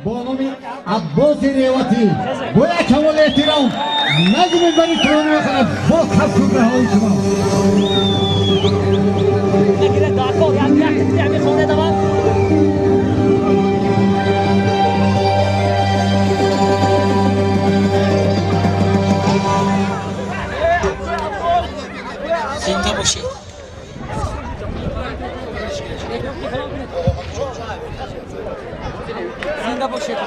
بانوی عباس ریواتی گویا کمال احترام نظم بنی ترانه بخواند با کفت رهایی شما نگیره داکو یک میخونه دوام زنده باشید زنده باشید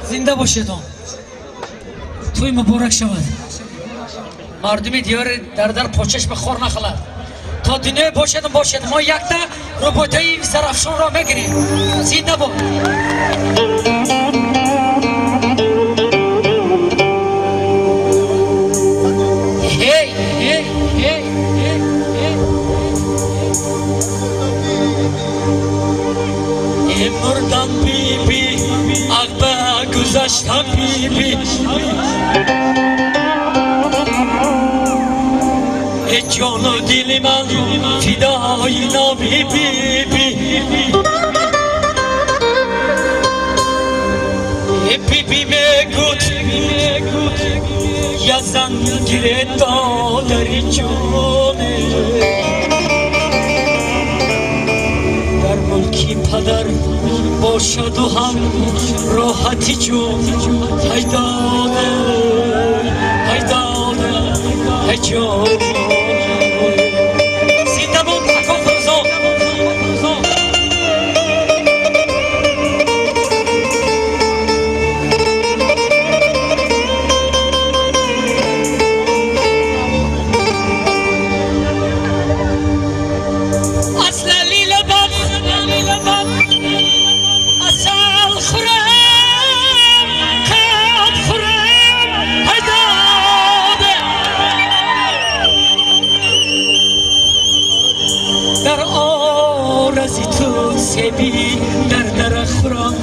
زنده باشید توی مبارک شود مردمی دیار در پاچش به خور نخلد تا دنیا باشد ما یک تا روبوتایی سرافشان را بگیریم زنده با مردم بی بی عقبه گذشتم بی بی ای جان و دل من فدای نامی بی بی ای بی بی میگوت یا زنگیر دادری جانه در ملکی پدر باشد و هم راحتی جون هیداده ای جان زنده بود حکم فرزان در آرزی تو سبی در خورم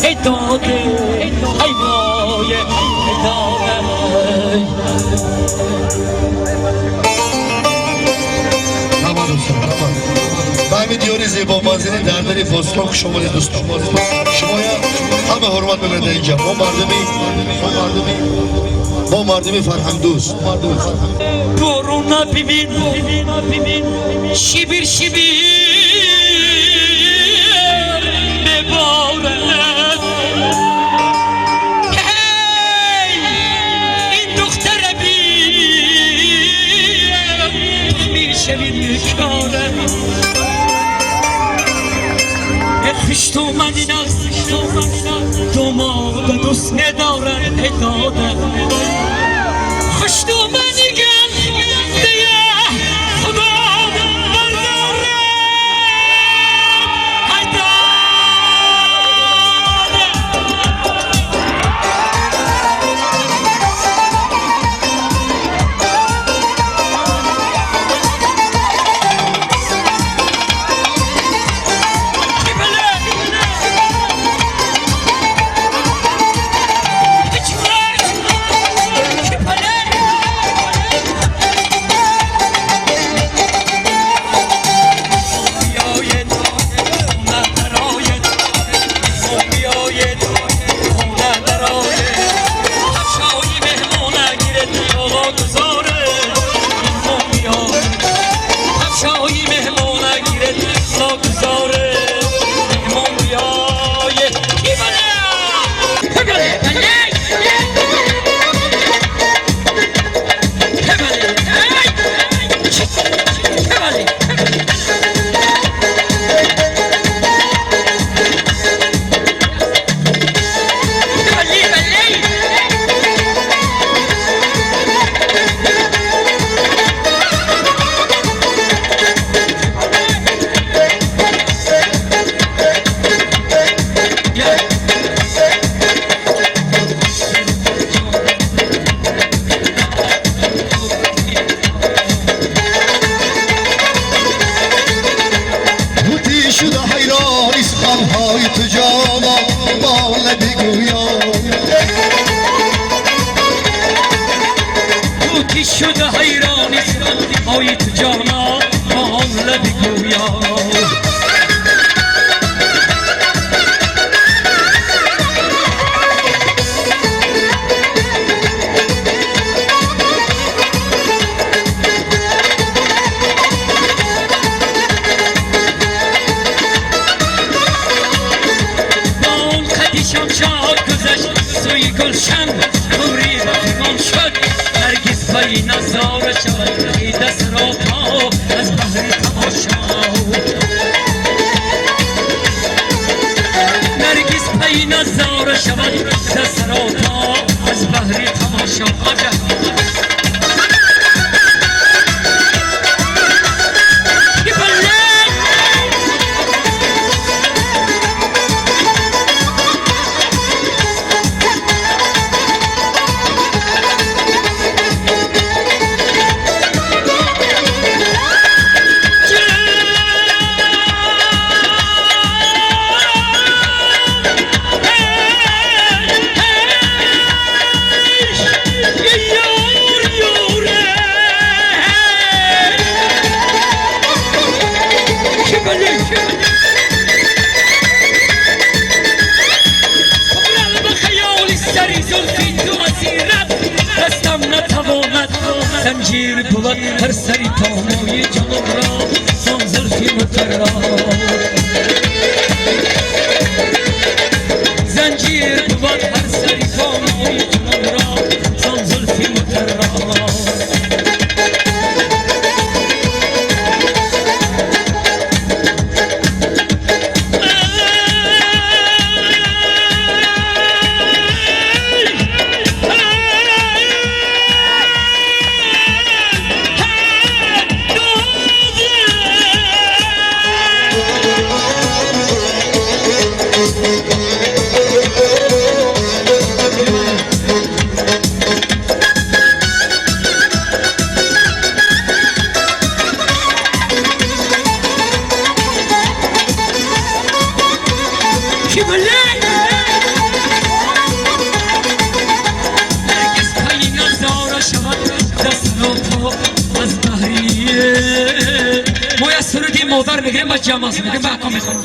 ای داده ای وای ای داده با همین دیاری زیبا مازین درداری فاستاک شمال دوستان شما همه حرمت ببرده اینجا ما مردمی فرهنگ دوست برونا ببین شبیر بباره این دختر بیر میشوید کاره خوش تو مدینه دوماد دوست ندارن ای داده خوش تو مدینه دیگه خدا برداره ای شده حیرانی آیت جانا مال بگویا نظاره شود در سراپا از بحری تماشا زنجیر بود هر سری پاموی جنوب را سان زلفی مترار زنجیر بود هر سری پاموی جنوب را سان زلفی مترار مادر میگه ما جمع میگه با میخوام